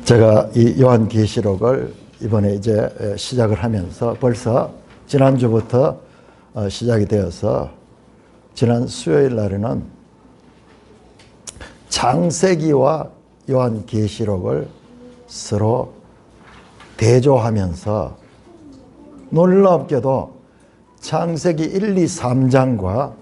제가 이 요한계시록을 이번에 이제 시작을 하면서 벌써 지난주부터 시작이 되어서 지난 수요일 날에는 창세기와 요한계시록을 서로 대조하면서 놀랍게도 창세기 1, 2, 3장과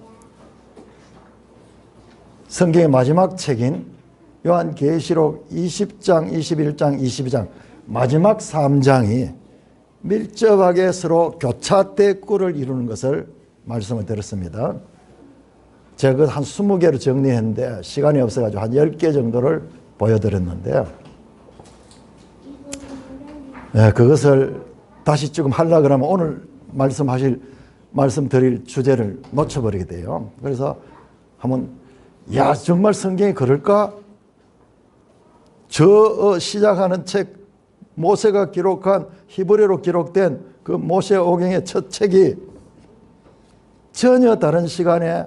성경의 마지막 책인 요한계시록 20장, 21장, 22장 마지막 3장이 밀접하게 서로 교차대꾸를 이루는 것을 말씀을 드렸습니다. 제가 한 20개로 정리했는데 시간이 없어가지고 한 10개 정도를 보여드렸는데요. 그것을 다시 조금 하려고 그러면 오늘 말씀드릴 주제를 놓쳐버리게 돼요. 그래서 한번 정말 성경이 그럴까? 시작하는 책 모세가 기록한 히브리어로 기록된 그 모세오경의 첫 책이 전혀 다른 시간에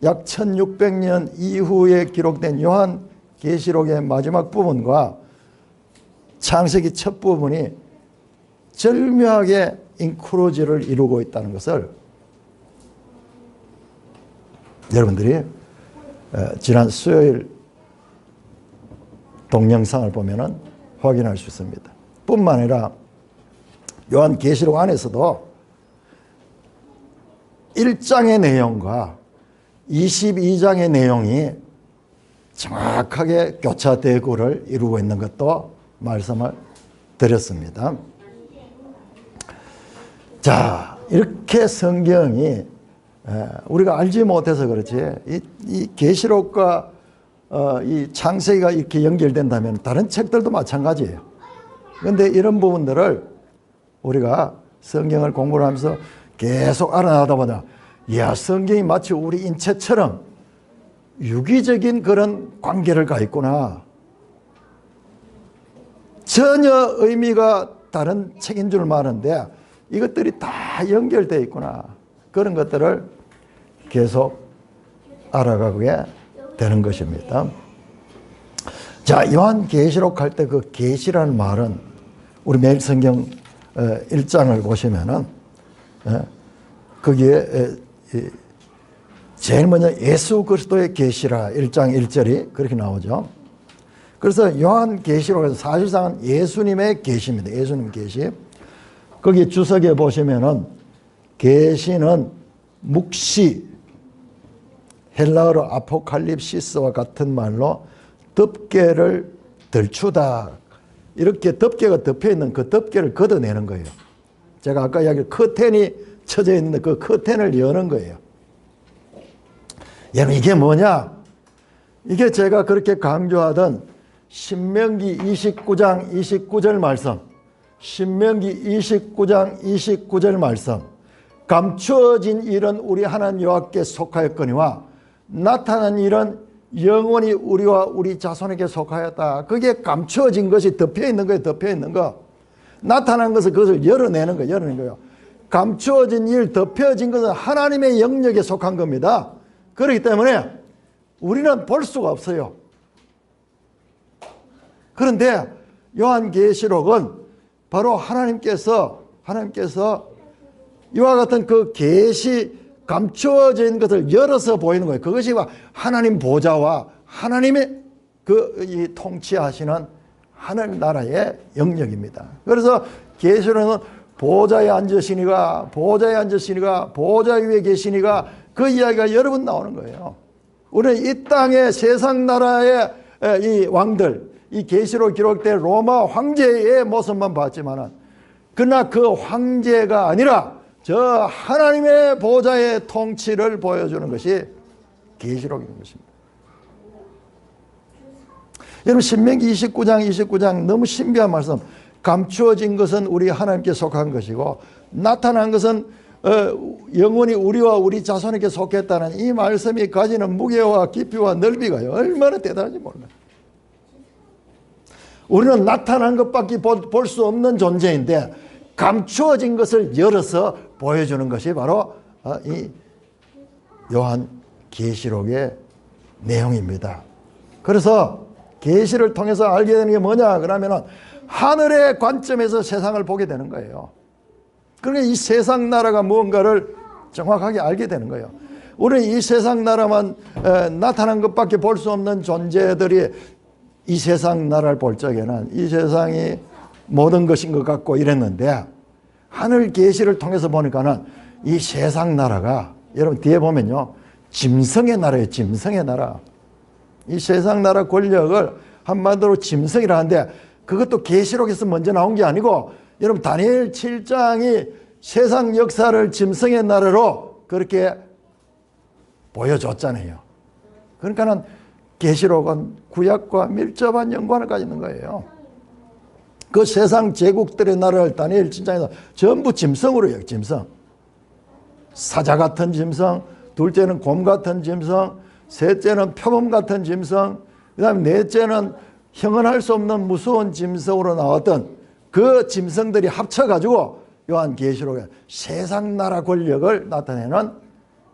약 1600년 이후에 기록된 요한계시록의 마지막 부분과 창세기 첫 부분이 절묘하게 인크루즈를 이루고 있다는 것을 여러분들이 지난 수요일 동영상을 보면은 확인할 수 있습니다. 뿐만 아니라 요한계시록 안에서도 1장의 내용과 22장의 내용이 정확하게 교차대구를 이루고 있는 것도 말씀을 드렸습니다. 자, 이렇게 성경이 우리가 알지 못해서 그렇지 이 계시록과 이 창세기가 이렇게 연결된다면 다른 책들도 마찬가지예요. 그런데 이런 부분들을 우리가 성경을 공부를 하면서 계속 알아나다 보다 성경이 마치 우리 인체처럼 유기적인 그런 관계를 가 있구나. 전혀 의미가 다른 책인 줄 아는데 이것들이 다 연결되어 있구나. 그런 것들을 계속 알아가게 되는 것입니다. 자, 요한계시록 할 때 그 계시라는 말은 우리 매일 성경 1장을 보시면은 거기에 제일 먼저 예수 그리스도의 계시라 1장 1절이 그렇게 나오죠. 그래서 요한계시록에서 사실상은 예수님의 계시입니다. 예수님 계시. 거기 주석에 보시면은 계시는 묵시 헬라어로 아포칼립시스와 같은 말로 덮개를 들추다. 이렇게 덮개가 덮여있는 그 덮개를 걷어내는 거예요. 제가 아까 이야기한 커튼이 쳐져 있는데 그 커튼을 여는 거예요. 여러분 이게 뭐냐? 이게 제가 그렇게 강조하던 신명기 29장 29절 말씀, 신명기 29장 29절 말씀, 감추어진 일은 우리 하나님 여호와께 속하였거니와 나타난 일은 영원히 우리와 우리 자손에게 속하였다. 그게 감추어진 것이 덮여있는 거예요. 덮여있는 거. 나타난 것은 그것을 열어내는 거예요. 열어내는 거예요. 감추어진 일, 덮여진 것은 하나님의 영역에 속한 겁니다. 그렇기 때문에 우리는 볼 수가 없어요. 그런데 요한계시록은 바로 하나님께서 이와 같은 그 계시 감추어진 것을 열어서 보이는 거예요. 그것이 하나님 보좌와 하나님의 이 통치하시는 하늘나라의 영역입니다. 그래서 계시록은 보좌에 앉으시니가 보좌 위에 계시니가 그 이야기가 여러 번 나오는 거예요. 우리는 이 땅의 세상 나라의 이 왕들, 이 계시록 기록된 로마 황제의 모습만 봤지만은 그러나 그 황제가 아니라 저 하나님의 보좌의 통치를 보여주는 것이 계시록인 것입니다. 여러분 신명기 29장 너무 신비한 말씀. 감추어진 것은 우리 하나님께 속한 것이고 나타난 것은 영원히 우리와 우리 자손에게 속했다는 이 말씀이 가지는 무게와 깊이와 넓이가 얼마나 대단한지 몰라요. 우리는 나타난 것밖에 볼 수 없는 존재인데 감추어진 것을 열어서 보여주는 것이 바로 이 요한계시록의 내용입니다. 그래서 계시를 통해서 알게 되는 게 뭐냐 그러면은 하늘의 관점에서 세상을 보게 되는 거예요. 그러니까 이 세상 나라가 무언가를 정확하게 알게 되는 거예요. 우리는 이 세상 나라만 나타난 것밖에 볼 수 없는 존재들이 이 세상 나라를 볼 적에는 이 세상이 모든 것인 것 같고 이랬는데, 하늘 계시를 통해서 보니까는 이 세상 나라가, 여러분 뒤에 보면요, 짐승의 나라예요. 짐승의 나라. 이 세상 나라 권력을 한마디로 짐승이라 하는데, 그것도 계시록에서 먼저 나온 게 아니고, 여러분 다니엘 7장이 세상 역사를 짐승의 나라로 그렇게 보여줬잖아요. 그러니까는 계시록은 구약과 밀접한 연관을 가지는 거예요. 그 세상 제국들의 나라를 다니엘 7장에서 전부 짐승으로 해요. 짐승. 사자 같은 짐승, 둘째는 곰 같은 짐승, 셋째는 표범 같은 짐승, 그 다음에 넷째는 형언할 수 없는 무서운 짐승으로 나왔던 그 짐승들이 합쳐가지고 요한계시록에 세상 나라 권력을 나타내는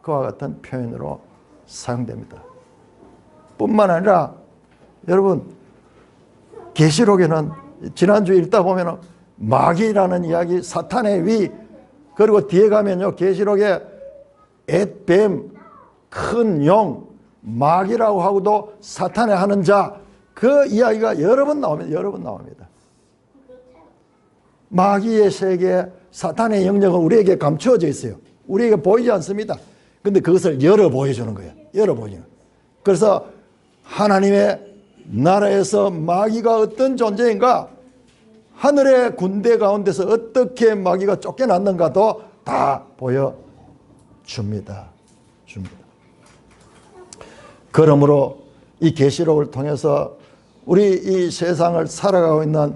그와 같은 표현으로 사용됩니다. 뿐만 아니라 여러분 계시록에는 지난주 읽다 보면 마귀라는 이야기, 사탄의 위, 그리고 뒤에 가면요 계시록에 앳뱀, 큰 용, 마귀라고 하고도 사탄의 하는 자, 그 이야기가 여러 번 나옵니다. 여러 번 나옵니다. 마귀의 세계, 사탄의 영역은 우리에게 감추어져 있어요. 우리에게 보이지 않습니다. 근데 그것을 열어 보여주는 거예요. 열어 보여주는. 그래서 하나님의 나라에서 마귀가 어떤 존재인가, 하늘의 군대 가운데서 어떻게 마귀가 쫓겨났는가도 다 보여줍니다. 그러므로 이 계시록을 통해서 우리 이 세상을 살아가고 있는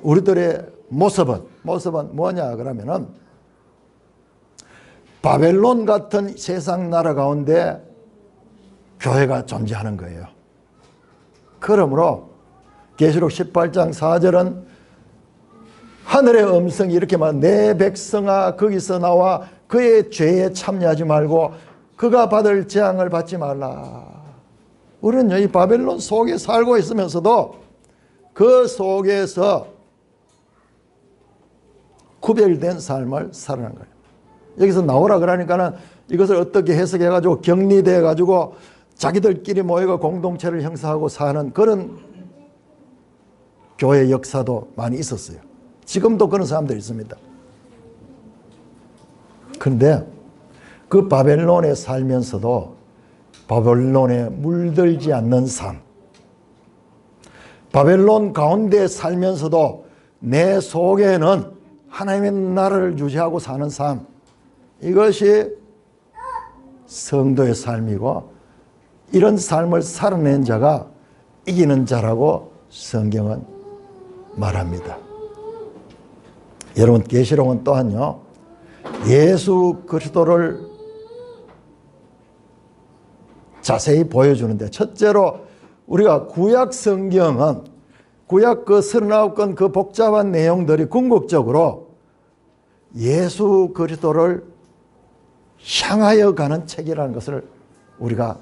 우리들의 모습은 뭐냐 그러면은 바벨론 같은 세상 나라 가운데 교회가 존재하는 거예요. 그러므로 계시록 18장 4절은 하늘의 음성이 이렇게 말, 내 백성아 거기서 나와 그의 죄에 참여하지 말고 그가 받을 재앙을 받지 말라. 우리는 이 바벨론 속에 살고 있으면서도 그 속에서 구별된 삶을 살아가는 거예요. 여기서 나오라 그러니까는 이것을 어떻게 해석해가지고 격리돼가지고 자기들끼리 모여가 공동체를 형성하고 사는 그런 교회 역사도 많이 있었어요. 지금도 그런 사람들이 있습니다. 그런데 그 바벨론에 살면서도 바벨론에 물들지 않는 삶, 바벨론 가운데 살면서도 내 속에는 하나님의 나라를 유지하고 사는 삶, 이것이 성도의 삶이고, 이런 삶을 살아낸 자가 이기는 자라고 성경은 말합니다. 여러분 계시록은 또한요 예수 그리스도를 자세히 보여주는데, 첫째로 우리가 구약 성경은 구약 그 39권 그 복잡한 내용들이 궁극적으로 예수 그리스도를 향하여 가는 책이라는 것을 우리가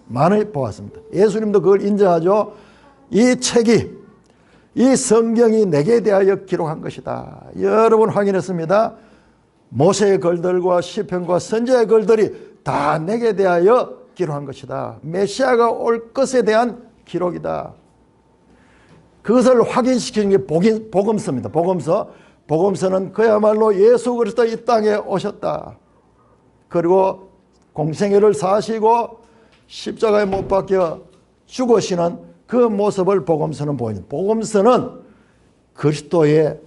많이 보았습니다. 예수님도 그걸 인정하죠. 이 책이, 이 성경이 내게 대하여 기록한 것이다. 여러분 확인했습니다. 모세의 글들과 시편과 선지자의 글들이 다 내게 대하여 기록한 것이다. 메시아가 올 것에 대한 기록이다. 그것을 확인시키는 게 복음서입니다. 복음서는 그야말로 예수 그리스도 이 땅에 오셨다. 그리고 공생애를 사시고 십자가에 못 박혀 죽으시는 그 모습을 복음서는 보입니다. 복음서는 그리스도의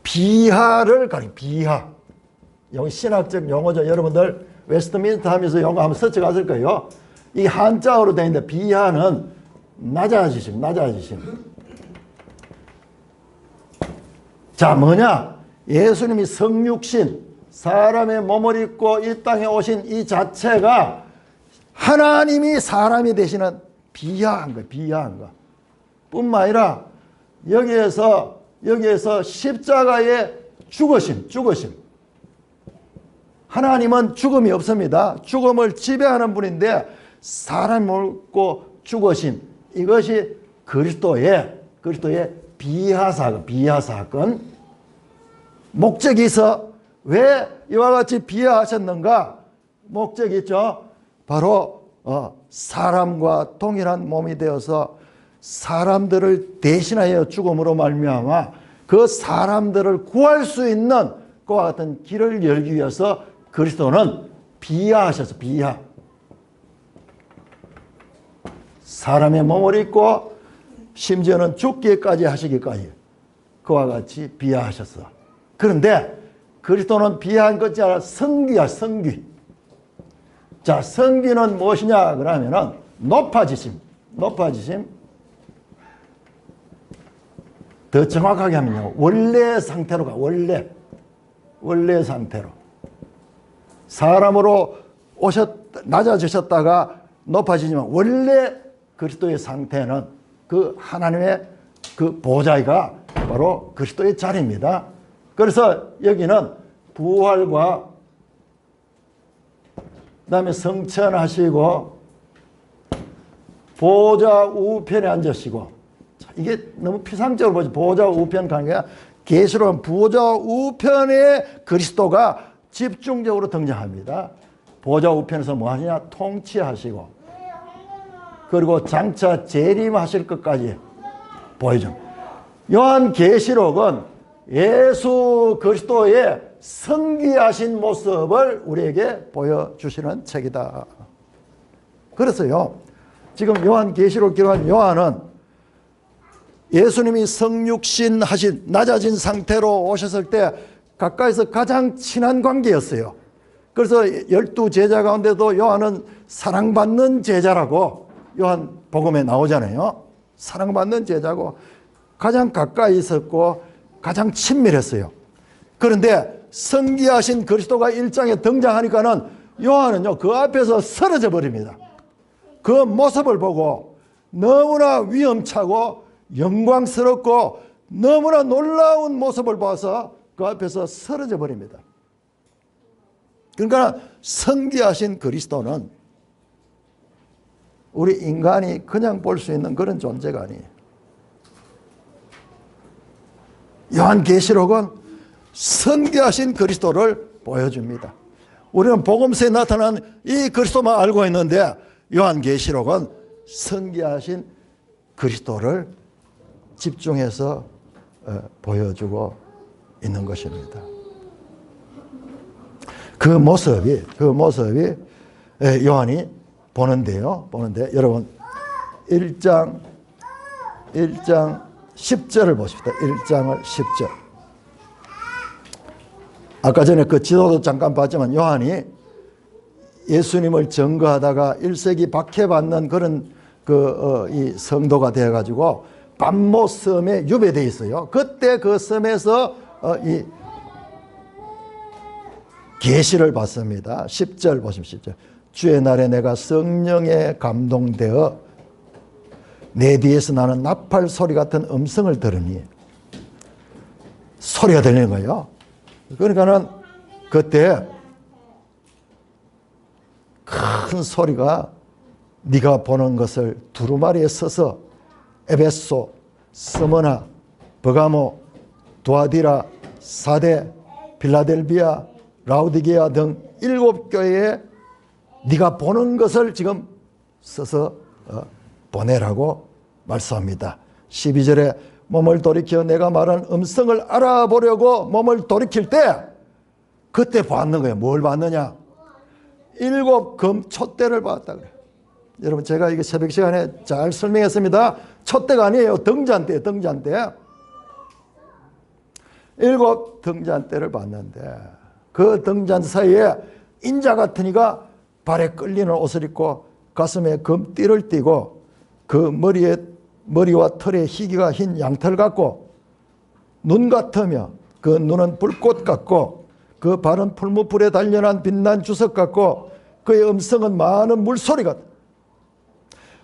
비하를 가리킵니다. 비하. 여기 신학적 용어죠. 여러분들 웨스트민스터 하면서 용어 한번 서쳐갔을 거예요. 이 한자어로 되어 있는데 비하는 낮아지심. 자, 뭐냐? 예수님이 성육신, 사람의 몸을 입고 이 땅에 오신 이 자체가 하나님이 사람이 되시는 비하한 거예요. 비하한 거. 뿐만 아니라 여기에서 십자가의 죽으심. 하나님은 죽음이 없습니다. 죽음을 지배하는 분인데 사람을 먹고 죽으심, 이것이 그리스도의 비하사건. 목적이 있어. 왜 이와 같이 비하하셨는가? 목적이 있죠. 바로 사람과 동일한 몸이 되어서 사람들을 대신하여 죽음으로 말미암아 그 사람들을 구할 수 있는 그와 같은 길을 열기 위해서 그리스도는 비하하셨어. 비하. 사람의 몸을 입고 심지어는 죽기까지 하시기까지 그와 같이 비하하셨어. 그런데 그리스도는 비하한 것이 아니라 성귀야. 성귀. 자, 성귀는 무엇이냐 그러면은 높아지심. 더 정확하게 하면요, 원래 상태로 가. 원래 상태로. 사람으로 낮아지셨다가 높아지지만 원래 그리스도의 상태는 그 하나님의 그 보좌가 바로 그리스도의 자리입니다. 그래서 여기는 부활과 그다음에 성천하시고 보좌 우편에 앉으시고, 이게 너무 피상적으로 보지. 보좌 우편 관계가 계시록은 보좌 우편에 그리스도가 집중적으로 등장합니다. 보좌 우편에서 뭐 하시냐? 통치하시고 그리고 장차 재림하실 것까지 보여줍니다. 요한계시록은 예수 그리스도의 성귀하신 모습을 우리에게 보여주시는 책이다. 그래서요, 지금 요한계시록 기록한 요한은 예수님이 성육신 하신 낮아진 상태로 오셨을 때 가까이서 가장 친한 관계였어요. 그래서 12제자 가운데도 요한은 사랑받는 제자라고 요한복음에 나오잖아요. 사랑받는 제자고 가장 가까이 있었고 가장 친밀했어요. 그런데 성귀하신 그리스도가 1장에 등장하니까는 요한은요, 그 앞에서 쓰러져 버립니다. 그 모습을 보고 너무나 위험차고 영광스럽고 너무나 놀라운 모습을 봐서 그 앞에서 쓰러져 버립니다. 그러니까 성귀하신 그리스도는 우리 인간이 그냥 볼 수 있는 그런 존재가 아니에요. 요한계시록은 성귀하신 그리스도를 보여줍니다. 우리는 복음서에 나타난 이 그리스도만 알고 있는데 요한계시록은 성귀하신 그리스도를 집중해서 보여주고 있는 것입니다. 그 모습이 요한이 보는데 여러분 1장 10절을 보십시다. 1장을 10절. 아까 전에 그 지도도 잠깐 봤지만 요한이 예수님을 증거하다가 1세기 박해받는 그런 이 성도가 되어가지고 밤모 섬에 유배되어 있어요. 그때 그 섬에서 이 계시를 받습니다. 10절 보십시오. 10절. 주의 날에 내가 성령에 감동되어 내 뒤에서 나는 나팔 소리 같은 음성을 들으니, 소리가 들리는 거예요. 그러니까는 그때 큰 소리가 네가 보는 것을 두루마리에 서서 에베소, 스무나, 버가모, 두아디라, 사데, 빌라델비아, 라우디게아 등 7교회에 네가 보는 것을 지금 써서 보내라고 말씀합니다. 12절에 몸을 돌이켜 내가 말한 음성을 알아보려고 몸을 돌이킬 때 그때 봤는 거예요. 뭘 봤느냐? 7 금촛대를 봤다 그래요. 여러분, 제가 이게 새벽 시간에 잘 설명했습니다. 촛대가 아니에요. 등잔대예요. 등잔대. 7 등잔대를 봤는데 그 등잔 사이에 인자 같은 이가 발에 끌리는 옷을 입고 가슴에 금띠를 띠고 그 머리와 털에 희기가 흰 양털 같고 눈 같으며 그 눈은 불꽃 같고 그 발은 풀무불에 단련한 빛난 주석 같고 그의 음성은 많은 물소리 같다.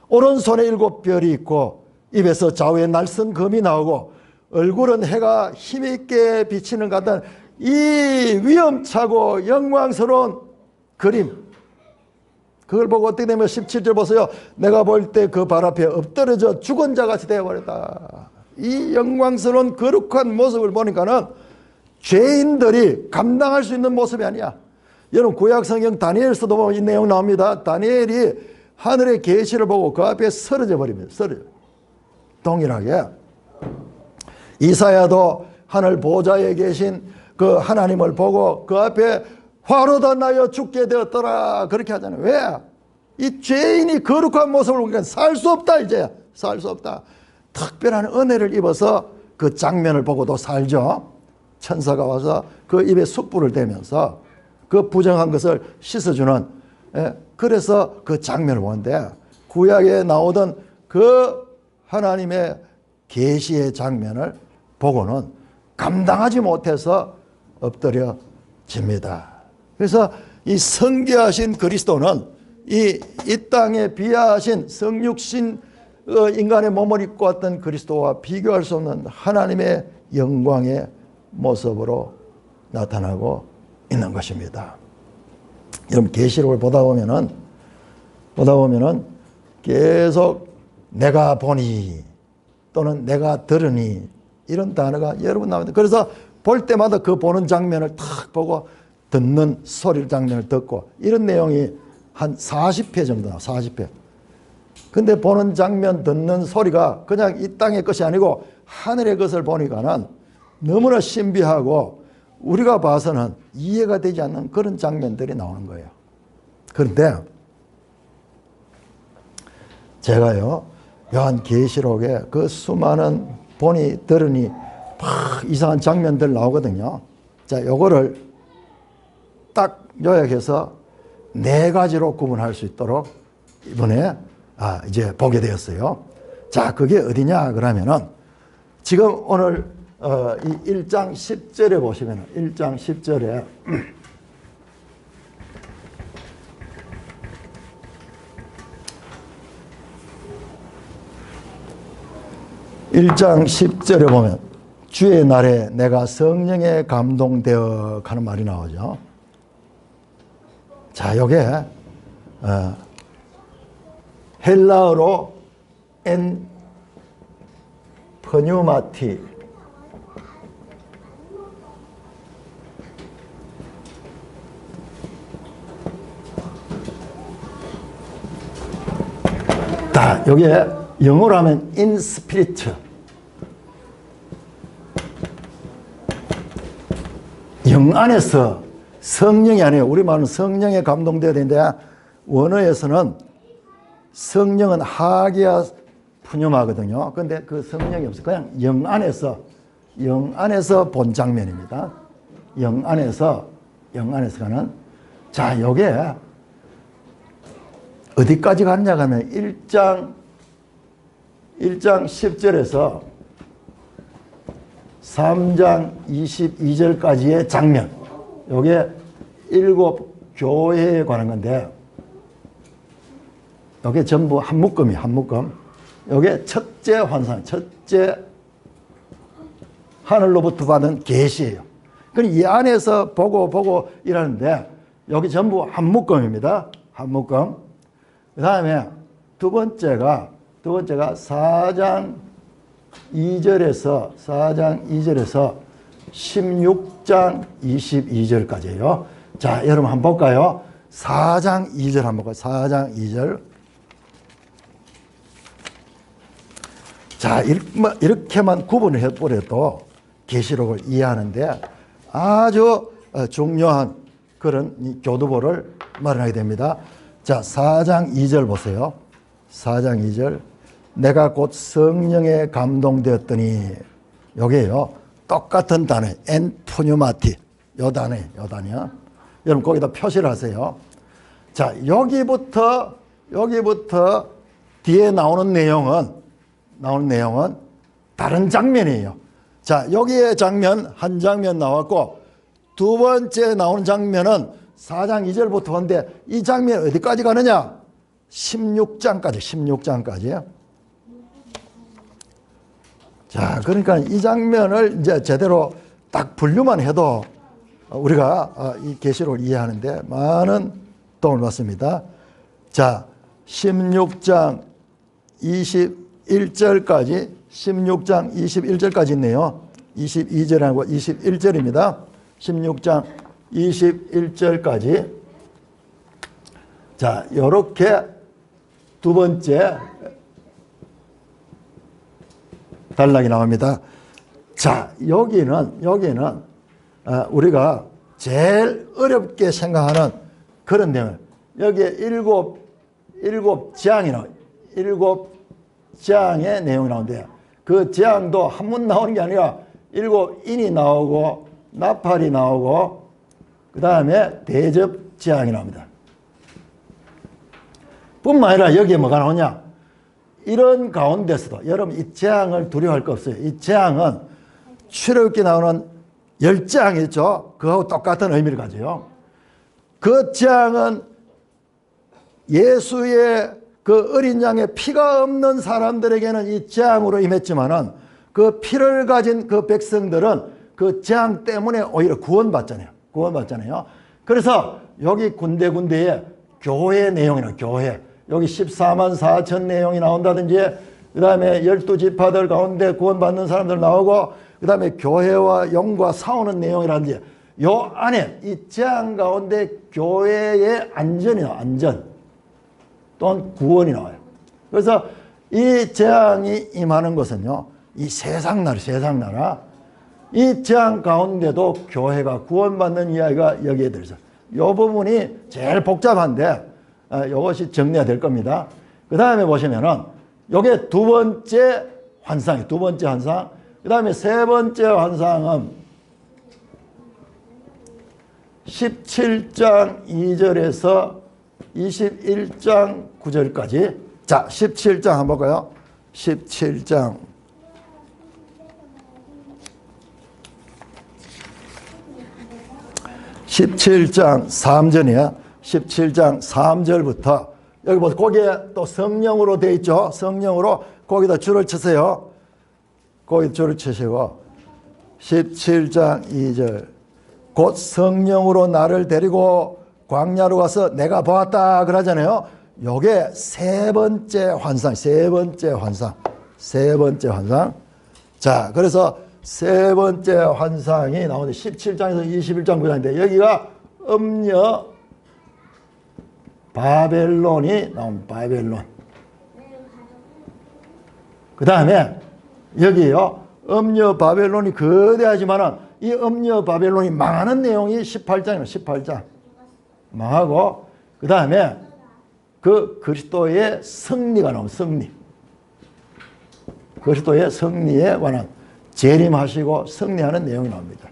오른손에 7별이 있고 입에서 좌우에 날선 검이 나오고 얼굴은 해가 힘있게 비치는 것 같은 이 위험차고 영광스러운 그림, 그걸 보고 어떻게 되면 17절 보세요. 내가 볼 때 그 발 앞에 엎드려져 죽은 자같이 되어버렸다. 이 영광스러운 거룩한 모습을 보니까는 죄인들이 감당할 수 있는 모습이 아니야. 여러분 구약성경 다니엘서도 보면 이 내용 나옵니다. 다니엘이 하늘의 계시를 보고 그 앞에 쓰러져 버립니다. 쓰러져. 동일하게 이사야도 하늘 보좌에 계신 그 하나님을 보고 그 앞에 화로다 나여 죽게 되었더라 그렇게 하잖아요. 왜? 이 죄인이 거룩한 모습을 보니까 살 수 없다. 이제 살 수 없다. 특별한 은혜를 입어서 그 장면을 보고도 살죠. 천사가 와서 그 입에 숯불을 대면서 그 부정한 것을 씻어주는, 그래서 그 장면을 보는데 구약에 나오던 그 하나님의 계시의 장면을 보고는 감당하지 못해서 엎드려집니다. 그래서 이 성귀하신 그리스도는 이 땅에 비하하신 성육신 인간의 몸을 입고 왔던 그리스도와 비교할 수 없는 하나님의 영광의 모습으로 나타나고 있는 것입니다. 여러분 계시록을 보다 보면은 계속 내가 보니 또는 내가 들으니 이런 단어가 여러 번 나옵니다. 그래서 볼 때마다 그 보는 장면을 탁 보고 듣는 소리 장면을 듣고 이런 내용이 한 40회 정도 나와요. 40회. 근데 보는 장면 듣는 소리가 그냥 이 땅의 것이 아니고 하늘의 것을 보니까는 너무나 신비하고 우리가 봐서는 이해가 되지 않는 그런 장면들이 나오는 거예요. 그런데 제가요 요한계시록에 그 수많은 보니 들으니 막 이상한 장면들 나오거든요. 자, 요거를 딱 요약해서 4가지로 구분할 수 있도록 이번에 이제 보게 되었어요. 자, 그게 어디냐 그러면은 지금 오늘 이 1장 10절에 보시면 1장 10절에 1장 10절에 보면 주의 날에 내가 성령에 감동되어 가는 말이 나오죠. 자, 요게 헬라어로 엔 pneumati 자, 요게 영어로 하면 in spirit 영 안에서 성령이 아니에요. 우리말은 성령에 감동되어야 되는데 원어에서는 성령은 하기야 푸뉴마거든요. 근데 그 성령이 없어요. 그냥 영 안에서 본 장면입니다. 영 안에서 가는. 자, 요게 어디까지 가느냐 하면 1장 10절에서 3장 22절까지의 장면. 요게 7 교회에 관한 건데 요게 전부 한 묶음이에요. 한 묶음. 요게 첫째 환상, 첫째 하늘로부터 받은 계시예요. 그럼 이 안에서 보고 이러는데 여기 전부 한 묶음입니다. 한 묶음. 그 다음에 두 번째가 4장 2절에서 16장 22절까지예요. 자, 여러분 한번 볼까요? 4장 2절 한번 볼까요? 4장 2절. 자, 이렇게만 구분을 해버려도 계시록을 이해하는데 아주 중요한 그런 교두보를 마련하게 됩니다. 자, 4장 2절 보세요. 4장 2절. 내가 곧 성령에 감동되었더니 여기에요. 똑같은 단어 엔푸뉴마티 요 단어요. 여러분 거기다 표시를 하세요. 자, 여기부터 뒤에 나오는 내용은 다른 장면이에요. 자, 여기에 한 장면 나왔고 두 번째 나오는 장면은 4장 2절부터 건데 이 장면 어디까지 가느냐? 16장까지요. 자, 그러니까 이 장면을 이제 제대로 딱 분류만 해도 우리가 이 계시록을 이해하는데 많은 도움을 받습니다. 자, 16장 21절까지 16장 21절까지 있네요. 22절 아니고 21절입니다. 16장 21절까지. 자, 요렇게 두 번째 단락이 나옵니다. 자, 여기는 우리가 제일 어렵게 생각하는 그런 내용. 여기에 일곱 재앙의 내용이 나온대요. 그 재앙도 한 번 나오는 게 아니라 7인이 나오고 나팔이 나오고 그 다음에 대접 재앙이 나옵니다. 뿐만 아니라 여기에 뭐가 나오냐? 이런 가운데서도 여러분 이 재앙을 두려워할 거 없어요. 이 재앙은 출애굽기 나오는 10재앙이 있죠. 그거하고 똑같은 의미를 가져요. 그 재앙은 예수의 그 어린 양의 피가 없는 사람들에게는 이 재앙으로 임했지만은 그 피를 가진 그 백성들은 그 재앙 때문에 오히려 구원받잖아요. 그래서 여기 군데군데에 교회 내용이나 교회. 여기 14만 4천 내용이 나온다든지 그 다음에 12지파들 가운데 구원받는 사람들 나오고 그 다음에 교회와 영과 싸우는 내용이라든지 요 안에 이 재앙 가운데 교회의 안전이요. 안전 또는 구원이 나와요. 그래서 이 재앙이 임하는 것은요. 이 세상나라 이 재앙 가운데도 교회가 구원받는 이야기가 여기에 들어있어요. 이 부분이 제일 복잡한데 이것이 정리가 될 겁니다. 그 다음에 보시면은 요게 두 번째 환상. 그 다음에 세 번째 환상은 17장 2절에서 21장 9절까지. 자, 17장 한번 볼까요? 17장 3절이에요. 17장 3절부터 여기 보세요. 거기에 또 성령으로 되어 있죠. 성령으로 거기다 줄을 치세요. 거기 줄을 치시고 17장 2절 곧 성령으로 나를 데리고 광야로 가서 내가 보았다 그러잖아요. 요게 세 번째 환상. 자, 그래서 세 번째 환상이 나오는데 17장에서 21장 9장인데 여기가 음녀 바벨론이 나옵니다. 바벨론. 그 다음에 여기요. 음녀 바벨론이 거대하지만은 이 음녀 바벨론이 망하는 내용이 18장이에요. 18장. 망하고 그 다음에 그 그리스도의 승리가 나옵니다. 승리. 그리스도의 승리에 관한 재림하시고 승리하는 내용이 나옵니다.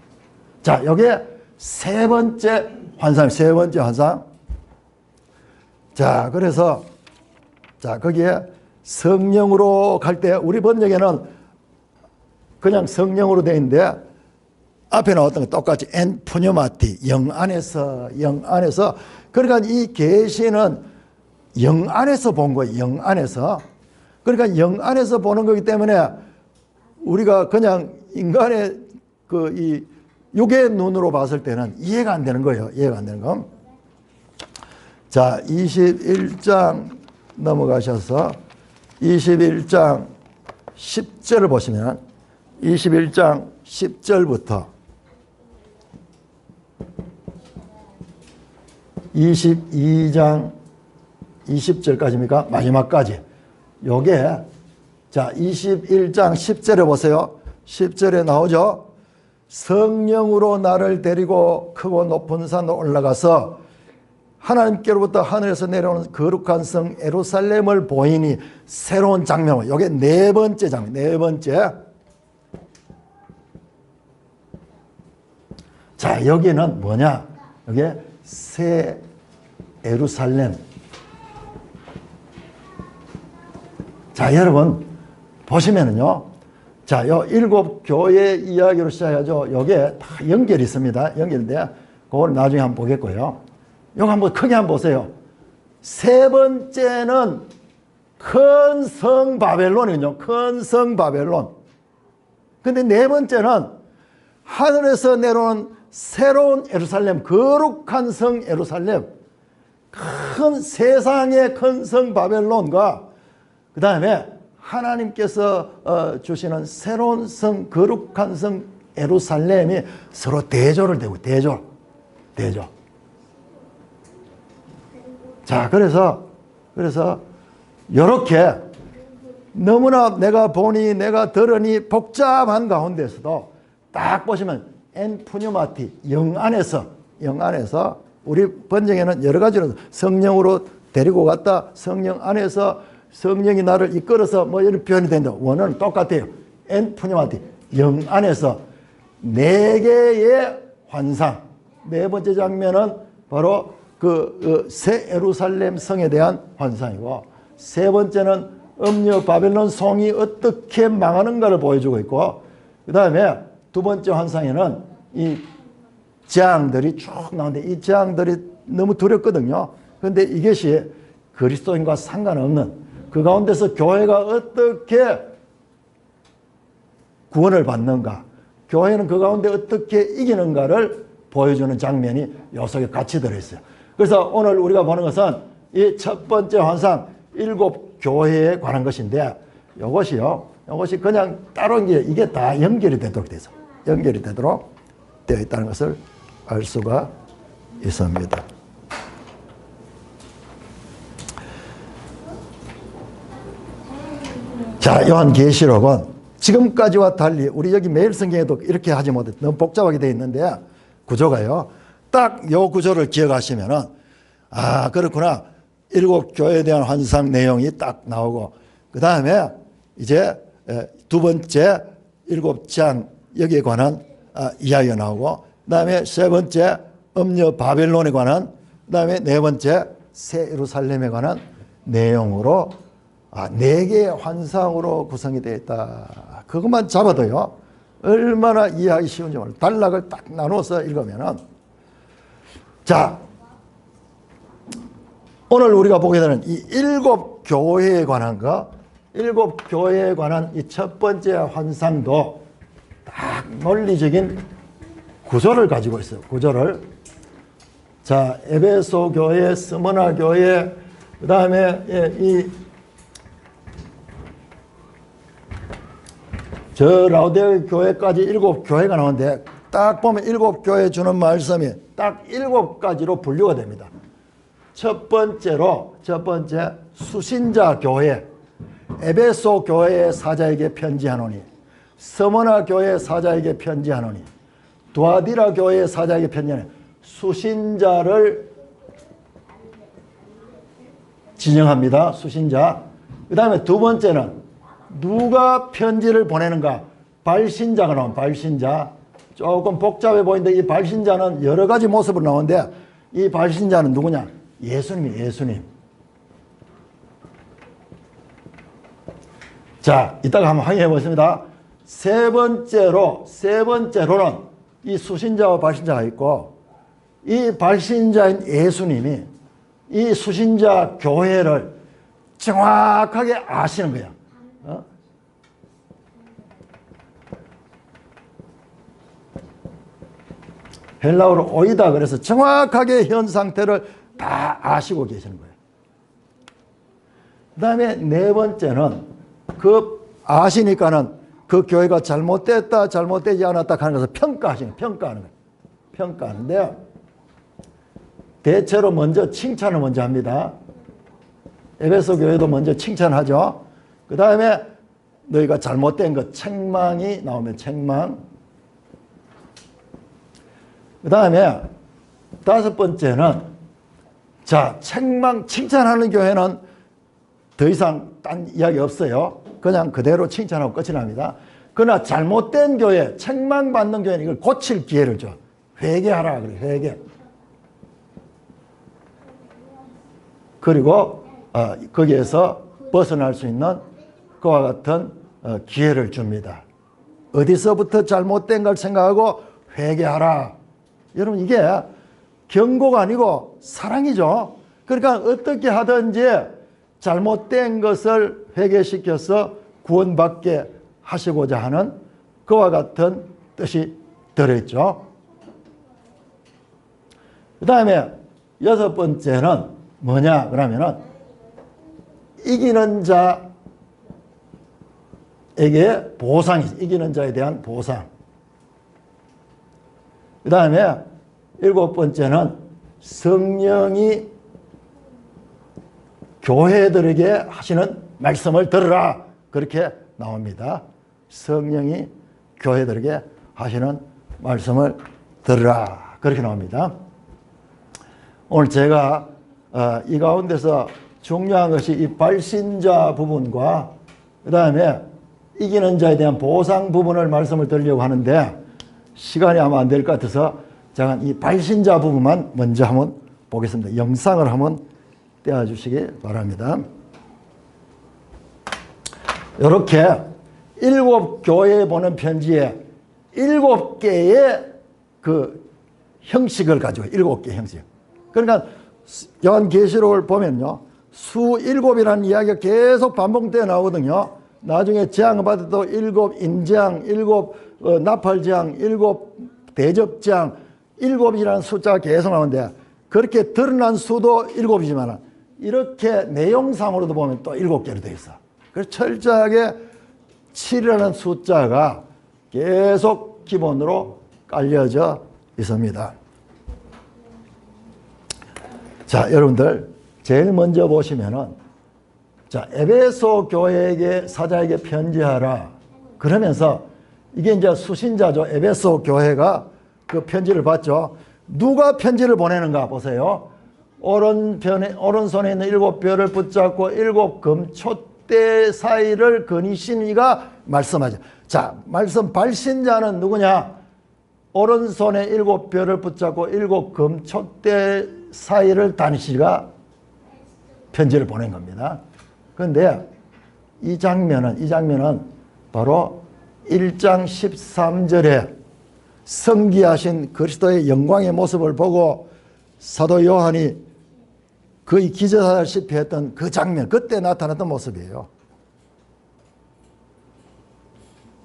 자, 여기에 세 번째 환상. 자, 그래서 자, 거기에 성령으로 갈 때 우리 번역에는 그냥 성령으로 되어 있는데 앞에 나왔던 거 똑같이 엔 푸뉴마티 영 안에서 그러니까 이 계시는 영 안에서 본 거예요. 영 안에서. 그러니까 영 안에서 보는 거기 때문에 우리가 그냥 인간의 그 이 육의 눈으로 봤을 때는 이해가 안 되는 거예요. 이해가 안 되는 거. 자, 21장 넘어가셔서 21장 10절을 보시면 21장 10절부터 22장 20절까지입니까? 마지막까지. 요게 자, 21장 10절에 보세요. 10절에 나오죠. 성령으로 나를 데리고 크고 높은 산으로 올라가서 하나님께로부터 하늘에서 내려오는 거룩한 성 예루살렘을 보이니 새로운 장면. 요게 네 번째 장면. 네 번째. 자, 여기는 뭐냐? 여기에 새 예루살렘. 자, 여러분 보시면은요. 자, 요 7교회 이야기로 시작하죠. 요게 다 연결이 있습니다. 연결인데 그걸 나중에 한번 보겠고요. 요거 한번 크게 한번 보세요. 세 번째는 큰 성 바벨론이거든요. 큰 성 바벨론. 근데 네 번째는 하늘에서 내려온 새로운 예루살렘, 거룩한 성 예루살렘. 큰 세상의 큰 성 바벨론과 그 다음에 하나님께서 주시는 새로운 성, 거룩한 성 예루살렘이 서로 대조를 되고 대조. 자, 그래서 이렇게 너무나 내가 보니 내가 들으니 복잡한 가운데서도 딱 보시면 엔푸뉴마티 영 안에서 우리 번역에는 여러 가지로 성령으로 데리고 갔다, 성령 안에서 성령이 나를 이끌어서 뭐 이런 표현이 된다. 원어는 똑같아요. 엔푸뉴마티 영 안에서 네 개의 환상. 네 번째 장면은 바로 그 새 예루살렘 성에 대한 환상이고, 세 번째는 음녀 바벨론 성이 어떻게 망하는가를 보여주고 있고, 그 다음에 두 번째 환상에는 이 재앙들이 쭉 나오는데 이 재앙들이 너무 두렵거든요. 그런데 이것이 그리스도인과 상관없는 그 가운데서 교회가 어떻게 구원을 받는가, 교회는 그 가운데 어떻게 이기는가를 보여주는 장면이 요 속에 같이 들어있어요. 그래서 오늘 우리가 보는 것은 이 첫 번째 환상 일곱 교회에 관한 것인데, 이것이 그냥 따로 이게 다 연결이 되도록 되어 있다는 것을 알 수가 있습니다. 자, 요한계시록은 지금까지와 달리 우리 여기 매일 성경에도 이렇게 하지 못해 너무 복잡하게 되어 있는데, 구조가요, 딱 요 구조를 기억하시면은, 아, 그렇구나, 일곱 교회에 대한 환상 내용이 딱 나오고, 그 다음에 이제 두 번째 일곱 장 여기에 관한 이야기가 나오고, 그 다음에 세 번째 음녀 바벨론에 관한, 그 다음에 네 번째 새 예루살렘에 관한 내용으로 네 개의 환상으로 구성이 되어 있다. 그것만 잡아도요, 얼마나 이해하기 쉬운지 몰라요. 단락을 딱 나눠서 읽으면은. 자, 오늘 우리가 보게 되는 이 일곱 교회에 관한 일곱 교회에 관한 이 첫 번째 환상도 딱 논리적인 구조를 가지고 있어요. 구조를. 자, 에베소 교회, 스무나 교회, 그 다음에 저 라우디게 교회까지 일곱 교회가 나오는데, 딱 보면 일곱 교회 주는 말씀이 딱 일곱 가지로 분류가 됩니다. 첫 번째 수신자 교회, 에베소 교회의 사자에게 편지하노니, 스무나 교회의 사자에게 편지하노니, 두아디라 교회의 사자에게 편지하노니, 수신자를 진영합니다. 수신자. 그 다음에 두 번째는 누가 편지를 보내는가? 발신자가 나온 발신자. 조금 복잡해 보이는데 이 발신자는 여러 가지 모습으로 나오는데, 이 발신자는 누구냐? 예수님이 예수님. 자, 이따가 한번 확인해 보겠습니다. 세 번째로는 이 수신자와 발신자가 있고, 이 발신자인 예수님이 이 수신자 교회를 정확하게 아시는 거야. 헬라어로 오이다 그래서 정확하게 현 상태를 다 아시고 계시는 거예요. 그 다음에 네 번째는 그 아시니까는 그 교회가 잘못됐다 잘못되지 않았다 하는 것을 평가하는 거예요. 평가하는데, 대체로 먼저 칭찬을 먼저 합니다. 에베소 교회도 먼저 칭찬하죠. 그 다음에 너희가 잘못된 것, 책망이 나오면 책망. 그 다음에 다섯 번째는, 자, 칭찬하는 교회는 더 이상 딴 이야기 없어요. 그냥 그대로 칭찬하고 끝이 납니다. 그러나 잘못된 교회, 책망받는 교회는 이걸 고칠 기회를 줘. 회개하라 그래, 회개. 그리고 거기에서 벗어날 수 있는 그와 같은 기회를 줍니다. 어디서부터 잘못된 걸 생각하고 회개하라. 여러분, 이게 경고가 아니고 사랑이죠. 그러니까 어떻게 하든지 잘못된 것을 회개시켜서 구원받게 하시고자 하는 그와 같은 뜻이 들어있죠. 그 다음에 여섯 번째는 뭐냐 그러면은 이기는 자에게 보상이, 이기는 자에 대한 보상. 그 다음에 7번째는 성령이 교회들에게 하시는 말씀을 들으라. 그렇게 나옵니다. 성령이 교회들에게 하시는 말씀을 들으라. 그렇게 나옵니다. 오늘 제가 이 가운데서 중요한 것이 이 발신자 부분과 그 다음에 이기는 자에 대한 보상 부분을 말씀을 드리려고 하는데 시간이 아마 안 될 것 같아서 제가 이 발신자 부분만 먼저 한번 보겠습니다. 영상을 한번 떼어주시기 바랍니다. 이렇게 7교회에 보낸 편지에 7개의 그 형식을 가지고 7개 형식. 그러니까 요한계시록을 보면요. 수 7이라는 이야기가 계속 반복되어 나오거든요. 나중에 재앙을 받아도 7 인재앙, 7 나팔재앙, 7 대접재앙, 7이라는 숫자가 계속 나오는데 그렇게 드러난 수도 7이지만 이렇게 내용상으로도 보면 또 7개로 되어 있어. 그래서 철저하게 7이라는 숫자가 계속 기본으로 깔려져 있습니다. 자, 여러분들 제일 먼저 보시면은 자, 에베소 교회에게 사자에게 편지하라. 그러면서 이게 이제 수신자죠. 에베소 교회가 그 편지를 받죠. 누가 편지를 보내는가 보세요. 오른손에 있는 7뼈를 붙잡고 7 금촛대 사이를 거니신 이가 말씀하죠. 자, 말씀 발신자는 누구냐? 오른손에 7뼈를 붙잡고 7 금촛대 사이를 다니시가 편지를 보낸 겁니다. 그런데 이 장면은 바로 1장 13절에 성기하신 그리스도의 영광의 모습을 보고 사도 요한이 거의 기절하다시피 했던 그 장면, 그때 나타났던 모습이에요.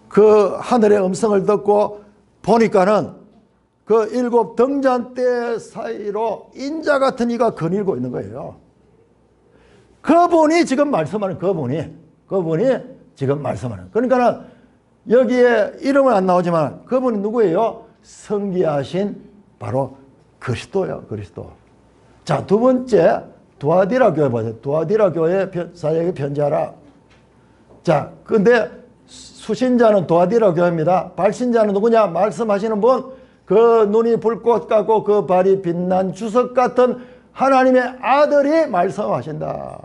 그 하늘의 음성을 듣고 보니까는 그 7 등잔대 사이로 인자 같은 이가 거닐고 있는 거예요. 그분이 지금 말씀하는 그분이 지금 말씀하는. 그러니까는 여기에 이름은 안 나오지만 그분이 누구예요? 성기하신 바로 그리스도예요. 그리스도. 자, 두 번째 두아디라 교회 보세요. 두아디라 교회 사역에 편지하라. 자, 근데 수신자는 두아디라 교회입니다. 발신자는 누구냐? 말씀하시는 분, 그 눈이 불꽃 같고 그 발이 빛난 주석 같은 하나님의 아들이 말씀하신다.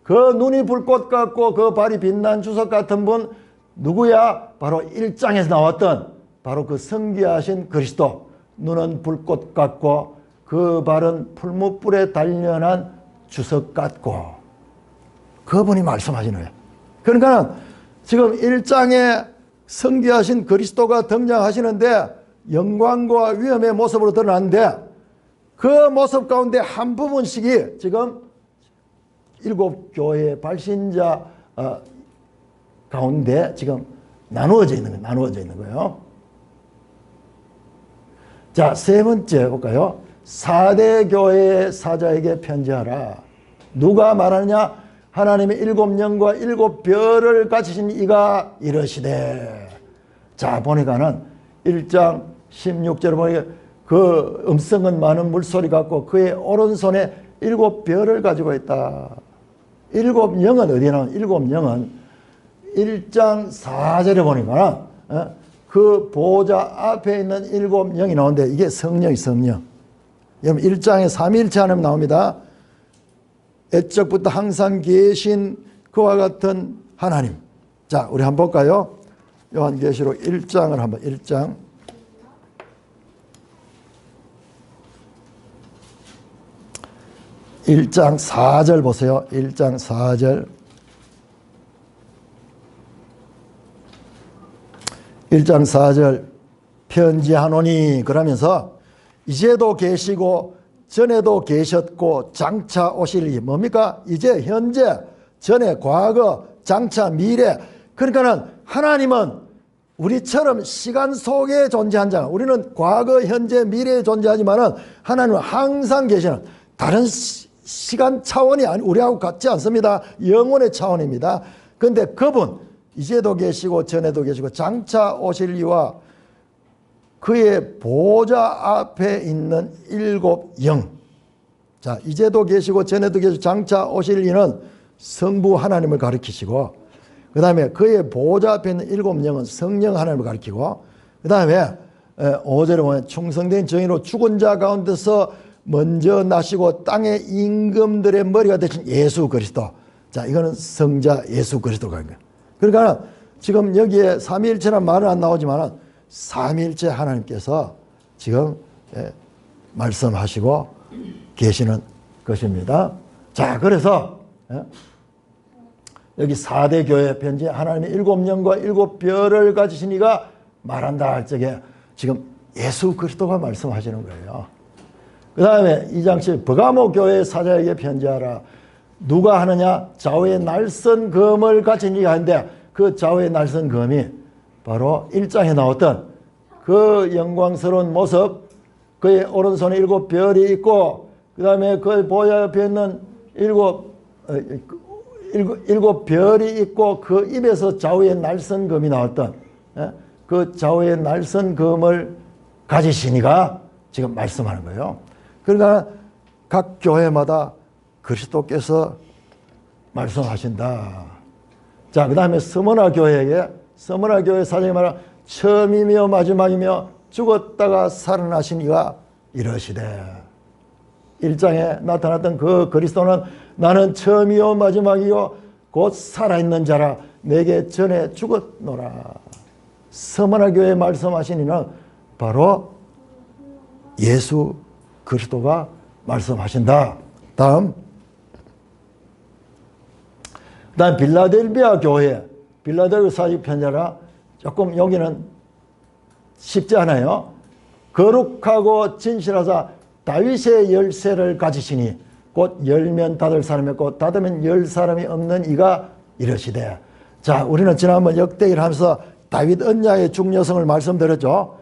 그 눈이 불꽃 같고 그 발이 빛난 주석 같은 분 누구야? 바로 1장에서 나왔던 바로 그 성기하신 그리스도. 눈은 불꽃 같고 그 발은 풀무불에 단련한 주석 같고 그분이 말씀하시는 거예요. 그러니까 지금 1장에 성기하신 그리스도가 등장하시는데 영광과 위엄의 모습으로 드러났는데 그 모습 가운데 한 부분씩이 지금 7교회의 발신자 가운데 지금 나누어져 있는 거예요. 자, 세 번째 볼까요? 4대 교회의 사자에게 편지하라. 누가 말하느냐? 하나님의 7영과 7별을 가지신 이가 이러시되. 자, 보니까는 1장 16절을 보니까 그 음성은 많은 물소리 같고 그의 오른손에 7별을 가지고 있다. 7영은 어디에 나오는? 7영은 1장 4절에 보니까 그 보호자 앞에 있는 7영이 나오는데 이게 성령. 여러분 1장에 삼위일체 하나님 나옵니다. 애적부터 항상 계신 그와 같은 하나님. 자, 우리 한번 볼까요? 요한계시록 1장을 한번 1장 4절 보세요. 1장 4절. 1장 4절 편지하노니 그러면서 이제도 계시고 전에도 계셨고 장차 오실이 뭡니까? 이제 현재 전에 과거 장차 미래. 그러니까는 하나님은 우리처럼 시간 속에 존재한 자. 우리는 과거 현재 미래에 존재하지만은 하나님은 항상 계시는 다른 시간 차원이 우리하고 같지 않습니다. 영혼의 차원입니다. 그런데 그분 이제도 계시고 전에도 계시고 장차 오실 이와 그의 보좌 앞에 있는 일곱 영. 자, 이제도 계시고 전에도 계시고 장차 오실 이는 성부 하나님을 가리키시고, 그 다음에 그의 보좌 앞에 있는 일곱 영은 성령 하나님을 가리키고, 그 다음에 5절에 보면 충성된 정의로 죽은 자 가운데서 먼저 나시고 땅의 임금들의 머리가 되신 예수 그리스도. 자, 이거는 성자 예수 그리스도가 있는 거예요. 그러니까 지금 여기에 삼위일체란 말은 안 나오지만 삼위일체 하나님께서 지금 말씀하시고 계시는 것입니다. 자, 그래서 여기 4대 교회 편지 하나님의 일곱 영과 일곱 별을 가지신 이가 말한다 할 적에 지금 예수 그리스도가 말씀하시는 거예요. 그 다음에 2장 7 버가모 교회 사자에게 편지하라. 누가 하느냐? 좌우의 날선 검을 가진 이가 하는데 그 좌우의 날선 검이 바로 1장에 나왔던 그 영광스러운 모습, 그의 오른손에 일곱 별이 있고, 그 다음에 그의 보좌 옆에 있는 일곱 별이 있고, 그 입에서 좌우의 날선 검이 나왔던 그 좌우의 날선 검을 가지시니가 지금 말씀하는 거예요. 그러니까 각 교회마다 그리스도께서 말씀하신다. 자, 그 다음에 스무나 교회 사장이 말하 처음이며 마지막이며 죽었다가 살아나신 이가 이러시되, 1장에 나타났던 그 그리스도는 나는 처음이요 마지막이요 곧 살아있는 자라 내게 전에 죽었노라. 스무나 교회에 말씀하신 이는 바로 예수 그리스도가 말씀하신다. 다음 빌라델비아 교회, 빌라델비아 사직 편지라. 조금 여기는 쉽지 않아요. 거룩하고 진실하사 다윗의 열쇠를 가지시니 곧 열면 닫을 사람이 없고 닫으면 열 사람이 없는 이가 이러시되. 자, 우리는 지난번 역대기를 하면서 다윗 언약의 중요성을 말씀드렸죠.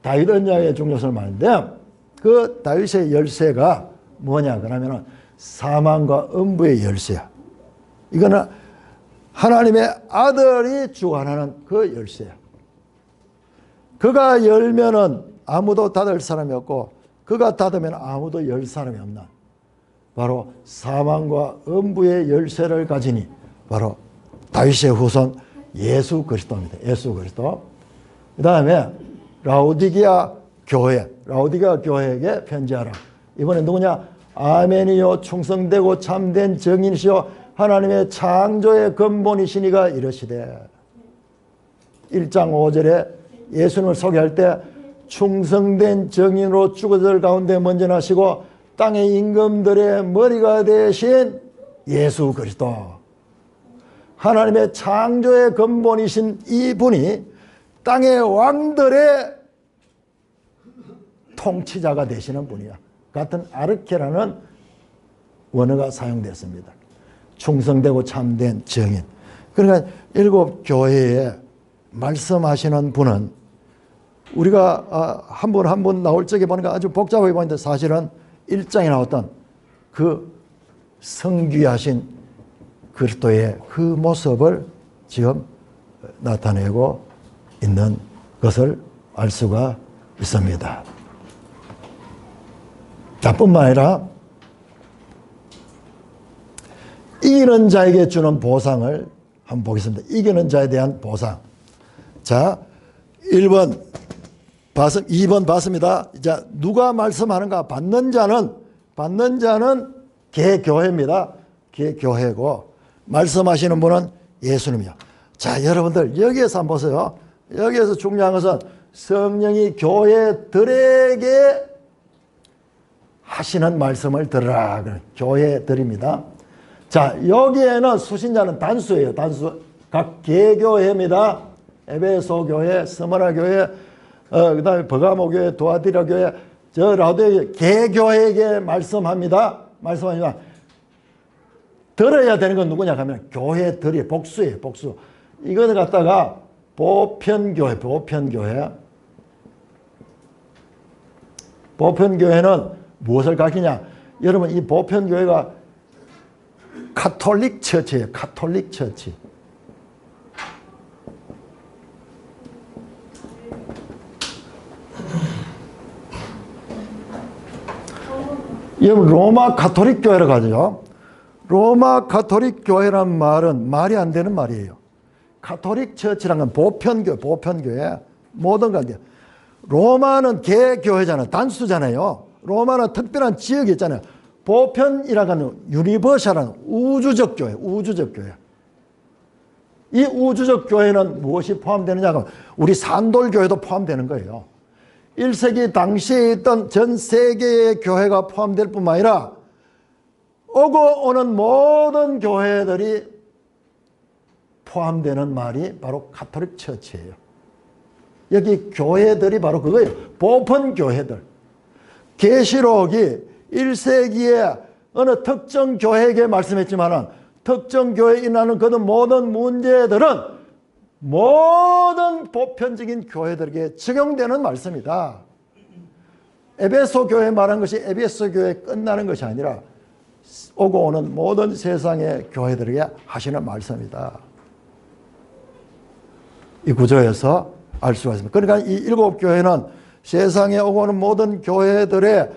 다윗 언약의 중요성을 말했는데 그 다윗의 열쇠가 뭐냐 그러면 사망과 음부의 열쇠야. 이거는 하나님의 아들이 주관하는 그 열쇠야. 그가 열면은 아무도 닫을 사람이 없고 그가 닫으면 아무도 열 사람이 없나. 바로 사망과 음부의 열쇠를 가지니 바로 다윗의 후손 예수 그리스도입니다. 예수 그리스도. 그 다음에 라오디게아 교회에게 편지하라. 이번에 누구냐? 아멘이요 충성되고 참된 정인이시요 하나님의 창조의 근본이시니가 이러시되. 1장 5절에 예수님을 소개할 때 충성된 정인으로 죽어들 가운데 먼저 나시고 땅의 임금들의 머리가 되신 예수 그리스도. 하나님의 창조의 근본이신 이분이 땅의 왕들의 통치자가 되시는 분이야. 같은 아르케라는 원어가 사용됐습니다. 충성되고 참된 정인. 그러니까 일곱 교회에 말씀하시는 분은 우리가 한 분 한 분 나올 적에 보니까 아주 복잡하게 보이는데 사실은 1장에 나왔던 그 성귀하신 그리스도의 그 모습을 지금 나타내고 있는 것을 알 수가 있습니다. 자, 뿐만 아니라 이기는 자에게 주는 보상을 한번 보겠습니다. 이기는 자에 대한 보상. 자, 1번 2번 봤습니다. 자, 누가 말씀하는가? 받는 자는 개교회입니다. 개교회고 말씀하시는 분은 예수님이요. 자, 여러분들 여기에서 한번 보세요. 여기에서 중요한 것은 성령이 교회들에게 하시는 말씀을 들으라. 교회들입니다. 자, 여기에는 수신자는 단수예요. 단수. 각 개교회입니다. 에베소 교회, 스무나 교회, 그 다음에 버가모 교회, 도아디라 교회, 저 라오디게아 개교회에게 말씀합니다. 들어야 되는 건 누구냐 하면 교회들이 복수예요. 복수. 이거를 갖다가 보편교회. 보편교회는 무엇을 가리키냐? 여러분 이 보편교회가 가톨릭 처치예요. 가톨릭 처치. 여러분 로마 가톨릭 교회라고 하죠. 로마 가톨릭 교회란 말은 말이 안 되는 말이에요. 가톨릭 처치라는 건 보편교회, 보편교회 모든 관계. 로마는 개교회잖아요. 단수잖아요. 로마는 특별한 지역이 있잖아요. 보편이라고 하는 유니버셜한 우주적 교회, 우주적 교회. 이 우주적 교회는 무엇이 포함되느냐가 우리 산돌교회도 포함되는 거예요. 1세기 당시에 있던 전 세계의 교회가 포함될 뿐만 아니라 오고 오는 모든 교회들이 포함되는 말이 바로 가톨릭 처치예요. 여기 교회들이 바로 그거예요. 보편 교회들. 계시록이 1세기에 어느 특정 교회에게 말씀했지만은 특정 교회에 일어나는 그 모든 문제들은 모든 보편적인 교회들에게 적용되는 말씀이다. 에베소 교회 말한 것이 에베소 교회에 끝나는 것이 아니라 오고 오는 모든 세상의 교회들에게 하시는 말씀이다. 이 구조에서 알 수가 있습니다. 그러니까 이 7교회는 세상에 오고 오는 모든 교회들의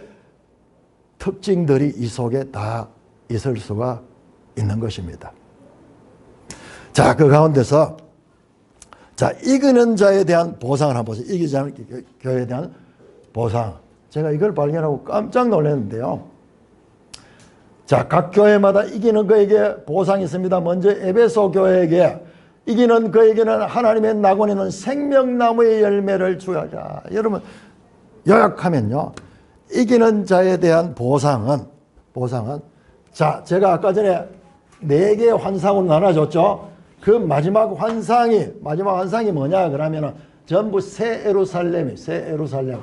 특징들이 이 속에 다 있을 수가 있는 것입니다. 자, 그 가운데서 자, 이기는 자에 대한 보상을 한번 보세요. 이기는 자 교회에 대한 보상. 제가 이걸 발견하고 깜짝 놀랐는데요. 자, 각 교회마다 이기는 그에게 보상이 있습니다. 먼저 에베소 교회에게 이기는 그에게는 하나님의 낙원에는 생명나무의 열매를 주어라. 여러분 요약하면요, 이기는 자에 대한 보상은 자, 제가 아까 전에 4개의 환상으로 나눠줬죠. 그 마지막 환상이 뭐냐 그러면은 전부 새 예루살렘이, 새 예루살렘.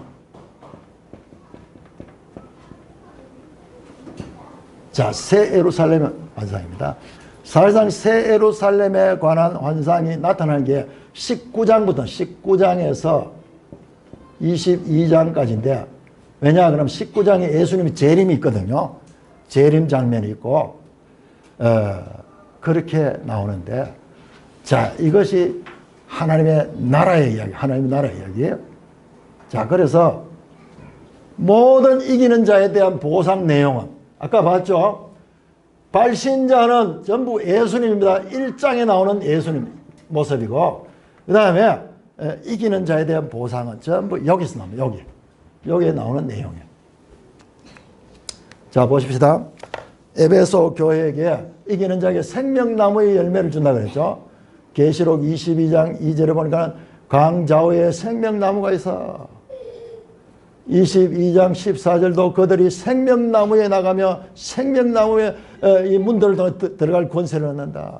자, 새 예루살렘 환상입니다. 사실상 새 예루살렘에 관한 환상이 나타나는 게 19장에서 22장까지인데, 왜냐 그러면 19장에 예수님이 재림이 있거든요. 재림 장면이 있고 그렇게 나오는데, 자, 이것이 하나님의 나라의 이야기, 하나님의 나라의 이야기예요. 자, 그래서 모든 이기는 자에 대한 보상 내용은 아까 봤죠? 발신자는 전부 예수님입니다. 1장에 나오는 예수님 모습이고, 그 다음에 이기는 자에 대한 보상은 전부 여기서 나옵니다. 여기에 나오는 내용이에요. 자, 보십시다. 에베소 교회에게 이기는 자에게 생명나무의 열매를 준다 그랬죠. 계시록 22장 2절에 보니까 강좌우에 생명나무가 있어. 22장 14절도 그들이 생명나무에 나가며 생명나무에 이 문들을 들어갈 권세를 얻는다.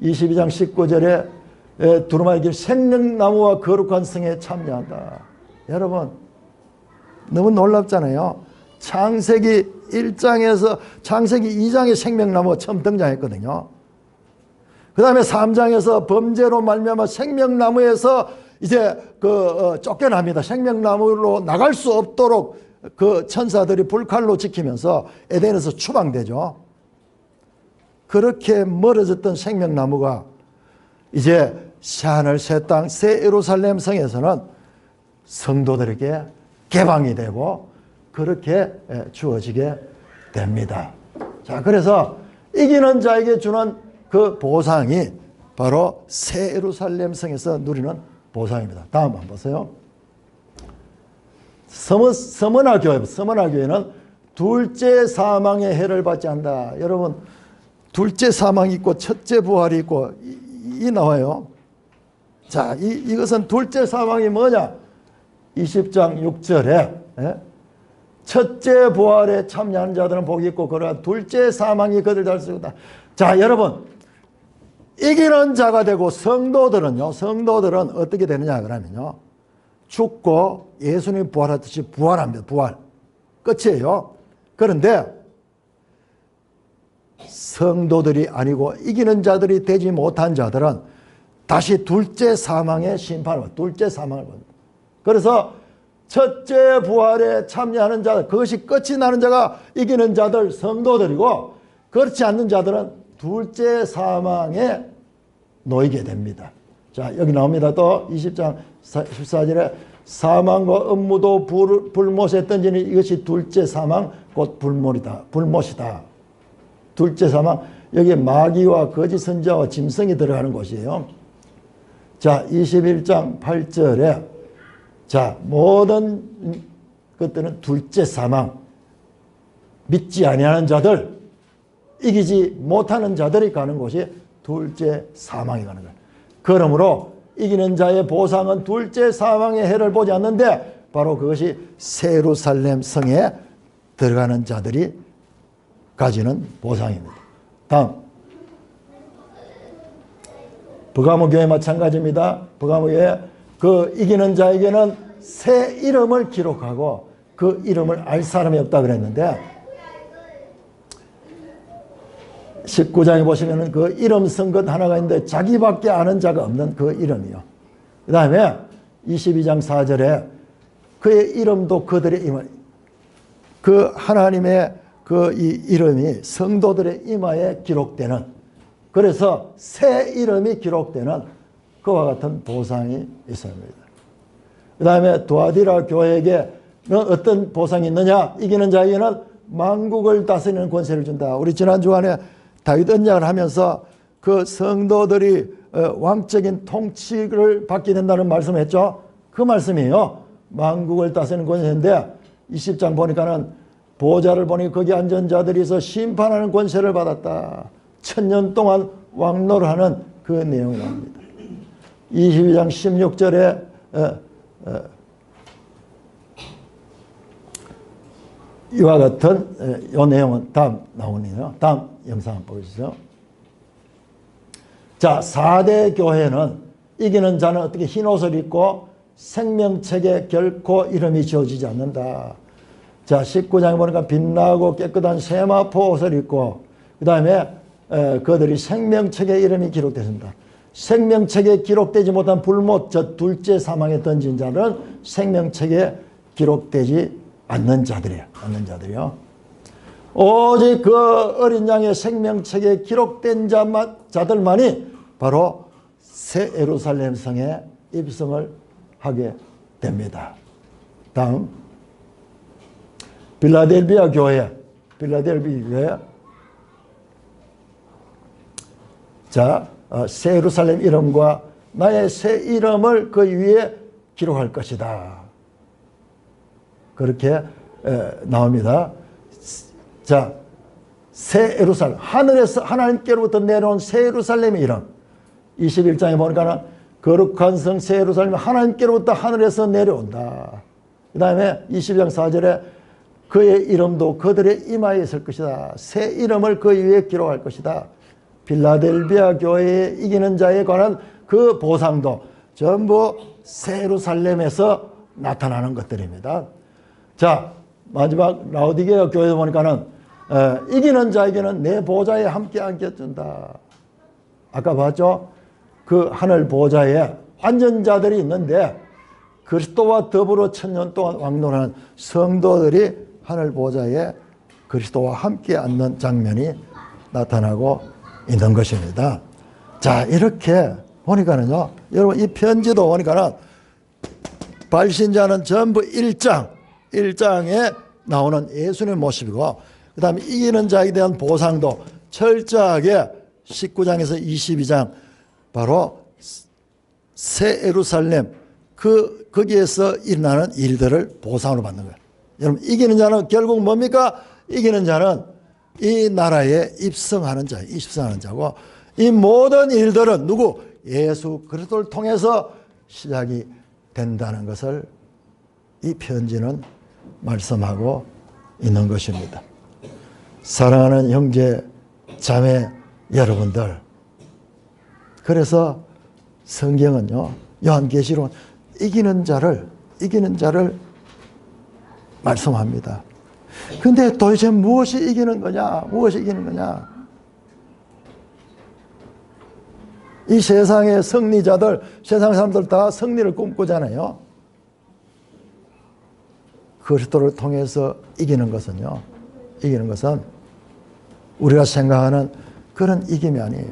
22장 19절에 두루마리 길 생명나무와 거룩한 성에 참여한다. 여러분 너무 놀랍잖아요. 창세기 1장에서 창세기 2장에 생명나무가 처음 등장했거든요. 그 다음에 3장에서 범죄로 말미암아 생명나무에서 이제 쫓겨납니다. 생명나무로 나갈 수 없도록 그 천사들이 불칼로 지키면서 에덴에서 추방되죠. 그렇게 멀어졌던 생명나무가 이제 새하늘 새 땅 새 예루살렘 성에서는 성도들에게 개방이 되고 그렇게 주어지게 됩니다. 자, 그래서 이기는 자에게 주는 그 보상이 바로 새 예루살렘 성에서 누리는 보상입니다. 다음 한번 보세요. 서머나 교회는 둘째 사망의 해를 받지 않는다. 여러분 둘째 사망이 있고 첫째 부활이 있고 이 나와요. 자, 이것은 둘째 사망이 뭐냐? 20장 6절에 첫째 부활에 참여하는 자들은 복이 있고 그러나 둘째 사망이 그들 잘 쓰다. 자, 여러분 이기는 자가 되고 성도들은 어떻게 되느냐 그러면요, 죽고 예수님이 부활하듯이 부활합니다. 부활 끝이에요. 그런데 성도들이 아니고 이기는 자들이 되지 못한 자들은 다시 둘째 사망의 심판을 받습니다. 둘째 사망을 받습니다. 그래서 첫째 부활에 참여하는 자, 그것이 끝이 나는 자가 이기는 자들, 성도들이고, 그렇지 않는 자들은 둘째 사망에 놓이게 됩니다. 자, 여기 나옵니다. 또 20장 14절에 사망과 음무도 불못에 던지니 이것이 둘째 사망 곧 불못이다. 둘째 사망, 여기에 마귀와 거짓 선지자와 짐승이 들어가는 곳이에요. 자, 21장 8절에 자, 모든 것들은 둘째 사망, 믿지 아니하는 자들, 이기지 못하는 자들이 가는 곳이 둘째 사망이 가는 거예요. 그러므로 이기는 자의 보상은 둘째 사망의 해를 보지 않는데 바로 그것이 새 예루살렘 성에 들어가는 자들이 가지는 보상입니다. 다음, 버가모 교회 마찬가지입니다. 버가모 교회 그 이기는 자에게는 새 이름을 기록하고 그 이름을 알 사람이 없다 그랬는데 19장에 보시면은 그 이름 쓴 것 하나가 있는데 자기밖에 아는 자가 없는 그 이름이요. 그 다음에 22장 4절에 그의 이름도 그들의 이마, 그 하나님의 그 이 이름이 성도들의 이마에 기록되는, 그래서 새 이름이 기록되는 그와 같은 보상이 있습니다. 그 다음에 두아디라 교회에게는 어떤 보상이 있느냐? 이기는 자에게는 만국을 다스리는 권세를 준다. 우리 지난 주간에 다윗 언약을 하면서 그 성도들이 왕적인 통치를 받게 된다는 말씀을 했죠. 그 말씀이에요. 만국을 다스리는 권세인데 20장 보니까는 보좌를 보니 거기 앉은 자들이서 심판하는 권세를 받았다. 1000년 동안 왕노를 하는 그 내용이 나옵니다. 22장 16절에 이와 같은 이 내용은 다음 나오네요. 다음 영상 한번 보시죠. 자, 4대 교회는 이기는 자는 어떻게 흰옷을 입고 생명책에 결코 이름이 지어지지 않는다. 자, 19장에 보니까 빛나고 깨끗한 세마포 옷을 입고 그 다음에 그들이 생명책에 이름이 기록됐습니다. 생명책에 기록되지 못한 불못, 저 둘째 사망에 던진 자는 생명책에 기록되지 않는 자들이에요. 않는 자들이요. 오직 그 어린 양의 생명책에 기록된 자들만이 바로 새 예루살렘 성에 입성을 하게 됩니다. 다음, 빌라델비아 교회. 자, 새 예루살렘 이름과 나의 새 이름을 그 위에 기록할 것이다. 그렇게 나옵니다. 자, 새 예루살렘, 하늘에서 하나님께로부터 내려온 새 예루살렘의 이름. 21장에 보니까는 거룩한 성 새 예루살렘이 하나님께로부터 하늘에서 내려온다. 그 다음에 22장 4절에 그의 이름도 그들의 이마에 있을 것이다. 새 이름을 그 위에 기록할 것이다. 빌라델비아 교회에 이기는 자에 관한 그 보상도 전부 새 예루살렘에서 나타나는 것들입니다. 자, 마지막 라오디게아 교회에 보니까는 이기는 자에게는 내 보좌에 함께 안겨준다. 아까 봤죠? 그 하늘 보좌에 앉은 자들이 있는데 그리스도와 더불어 1000년 동안 왕노하는 성도들이 하늘 보좌에 그리스도와 함께 앉는 장면이 나타나고 있는 것입니다. 자, 이렇게 보니까는요, 여러분 이 편지도 보니까는 발신자는 전부 1장에 나오는 예수님의 모습이고, 그 다음에 이기는 자에 대한 보상도 철저하게 19장에서 22장 바로 새 예루살렘 거기에서 일어나는 일들을 보상으로 받는 거예요. 여러분, 이기는 자는 결국 뭡니까? 이기는 자는 이 나라에 입성하는 자고, 이 모든 일들은 누구? 예수 그리스도를 통해서 시작이 된다는 것을 이 편지는 말씀하고 있는 것입니다. 사랑하는 형제 자매 여러분들, 그래서 성경은요, 요한계시록은 이기는 자를 말씀합니다. 근데 도대체 무엇이 이기는 거냐? 무엇이 이기는 거냐? 이 세상의 승리자들, 세상 사람들 다 승리를 꿈꾸잖아요. 그리스도를 통해서 이기는 것은요, 이기는 것은 우리가 생각하는 그런 이김이 아니에요.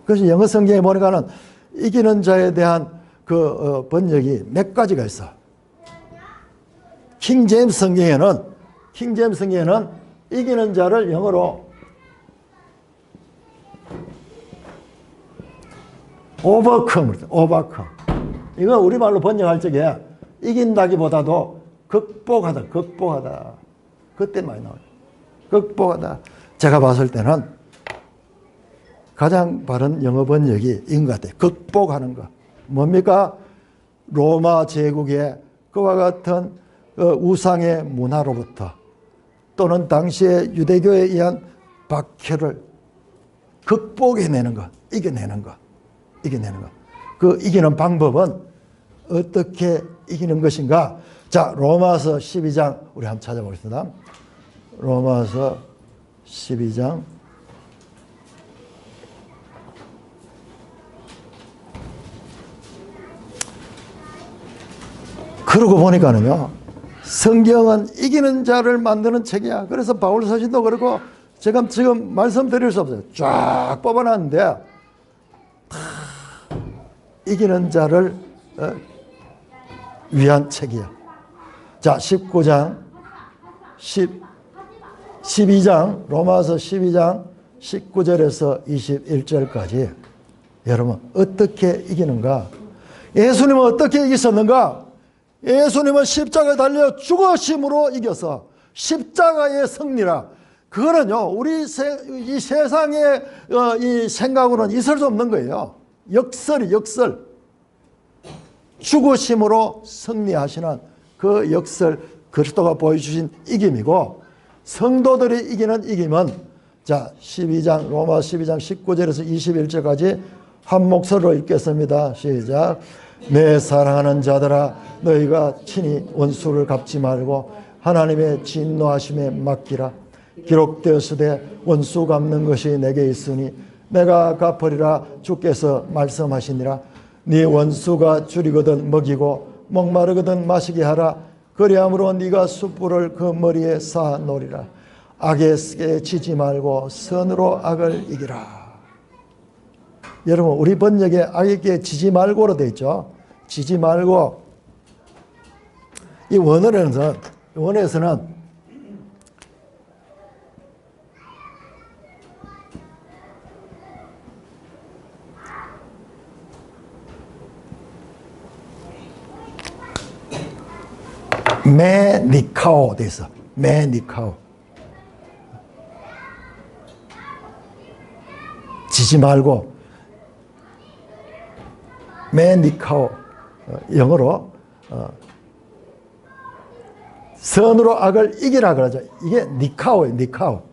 그래서 영어 성경에 보니까는 이기는 자에 대한 그 번역이 몇 가지가 있어. 킹 제임스 성경에는 이기는 자를 영어로 overcome. 이거 우리말로 번역할 적에 이긴다기보다도 극복하다. 그때 많이 나와요. 극복하다. 제가 봤을 때는 가장 바른 영어 번역이 이건 것 같아요. 극복하는 것. 뭡니까? 로마 제국의 그와 같은 우상의 문화로부터 또는 당시의 유대교에 의한 박해를 극복해내는 것, 이겨내는 것. 그 이기는 방법은 어떻게 이기는 것인가? 자, 로마서 12장 우리 한번 찾아보겠습니다. 로마서 12장 그러고 보니까는요, 성경은 이기는 자를 만드는 책이야. 그래서 바울 서신도 그렇고 지금 말씀드릴 수 없어요. 쫙 뽑아놨는데 다 이기는 자를 위한 책이야. 자, 19장 12장 로마서 12장 19절에서 21절까지 여러분 어떻게 이기는가? 예수님은 어떻게 이기셨는가? 예수님은 십자가에 달려 죽으심으로 이겨서 십자가의 승리라. 그거는요, 우리 이 세상의 이 생각으로는 있을 수 없는 거예요. 역설. 죽으심으로 승리하시는 그 역설, 그리스도가 보여주신 이김이고, 성도들이 이기는 이김은, 자, 로마 12장 19절에서 21절까지 한 목소리로 읽겠습니다. 시작. 내 사랑하는 자들아, 너희가 친히 원수를 갚지 말고 하나님의 진노하심에 맡기라. 기록되었으되 원수 갚는 것이 내게 있으니 내가 갚으리라 주께서 말씀하시니라. 네 원수가 줄이거든 먹이고 목마르거든 마시게 하라. 그리함으로 네가 숯불을 그 머리에 쌓아 놓으리라. 악에 지지 말고 선으로 악을 이기라. 여러분, 우리 번역에 악에게 지지 말고로 되어 있죠. 지지 말고. 이 원어에서는 메니카오 돼 있어. 메니카오. 지지 말고. 메니카오. 영어로 선으로 악을 이기라 그러죠. 이게 니카오예요. 니카오.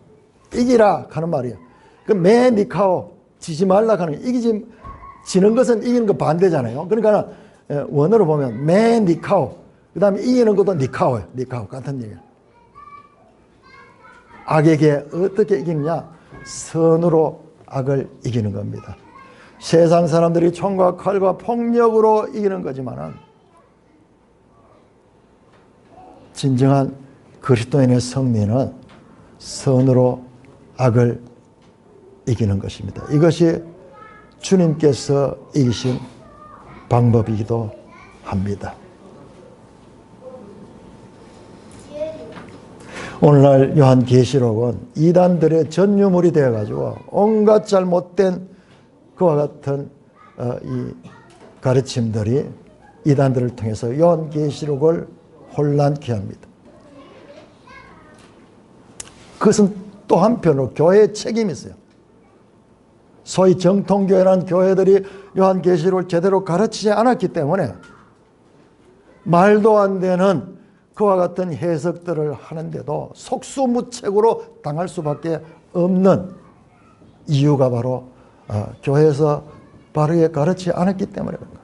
이기라 하는 말이에요. 그 메니카오. 지지 말라 하는 거. 지는 것은 이기는 거 반대잖아요. 그러니까 원어로 보면 메니카오. 그 다음에 이기는 것도 니카오예요. 니카오. 같은 얘기예요. 악에게 어떻게 이기느냐? 선으로 악을 이기는 겁니다. 세상 사람들이 총과 칼과 폭력으로 이기는 거지만은 진정한 그리스도인의 승리는 선으로 악을 이기는 것입니다. 이것이 주님께서 이기신 방법이기도 합니다. 오늘날 요한계시록은 이단들의 전유물이 되어가지고 온갖 잘못된 그와 같은 이 가르침들이 이단들을 통해서 요한계시록을 혼란케 합니다. 그것은 또 한편으로 교회의 책임이 있어요. 소위 정통교회라는 교회들이 요한계시록을 제대로 가르치지 않았기 때문에 말도 안 되는 그와 같은 해석들을 하는데도 속수무책으로 당할 수밖에 없는 이유가 바로 교회에서 바르게 가르치지 않았기 때문에 그런가.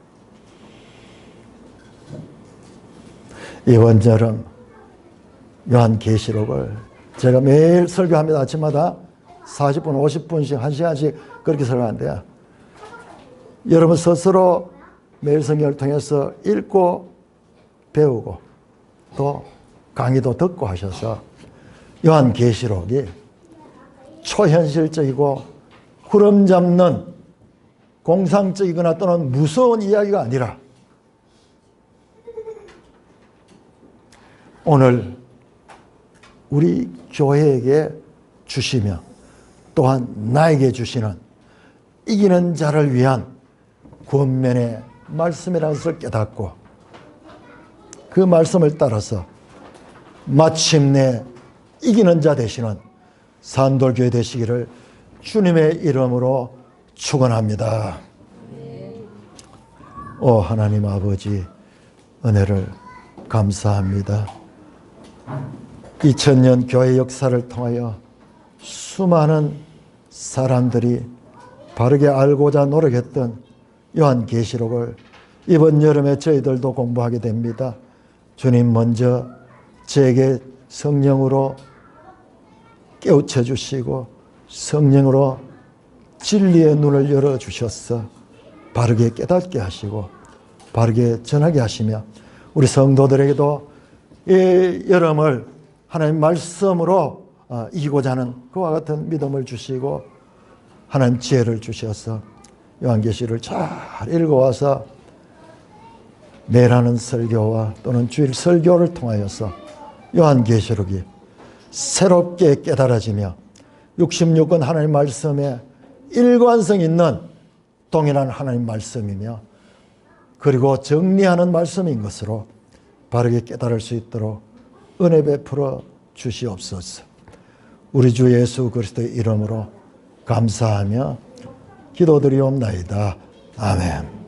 이번 여름 요한계시록을 제가 매일 설교합니다. 아침마다 40분, 50분씩, 1시간씩 그렇게 설교하는데요. 여러분 스스로 매일 성경을 통해서 읽고 배우고 또 강의도 듣고 하셔서 요한계시록이 초현실적이고 구름 잡는 공상적이거나 또는 무서운 이야기가 아니라 오늘 우리 교회에게 주시며 또한 나에게 주시는 이기는 자를 위한 권면의 말씀이라는 것을 깨닫고 그 말씀을 따라서 마침내 이기는 자 되시는 산돌교회 되시기를 주님의 이름으로 축원합니다. 오 하나님 아버지, 은혜를 감사합니다. 2000년 교회 역사를 통하여 수많은 사람들이 바르게 알고자 노력했던 요한계시록을 이번 여름에 저희들도 공부하게 됩니다. 주님 먼저 제게 성령으로 깨우쳐 주시고 성령으로 진리의 눈을 열어주셔서 바르게 깨닫게 하시고 바르게 전하게 하시며 우리 성도들에게도 이 여름을 하나님 말씀으로 이기고자 하는 그와 같은 믿음을 주시고 하나님 지혜를 주셔서 요한계시를 잘 읽어와서 매일 하는 설교와 또는 주일 설교를 통하여서 요한계시록이 새롭게 깨달아지며 66권 하나님 말씀에 일관성 있는 동일한 하나님 말씀이며 그리고 정리하는 말씀인 것으로 바르게 깨달을 수 있도록 은혜 베풀어 주시옵소서. 우리 주 예수 그리스도의 이름으로 감사하며 기도드리옵나이다. 아멘.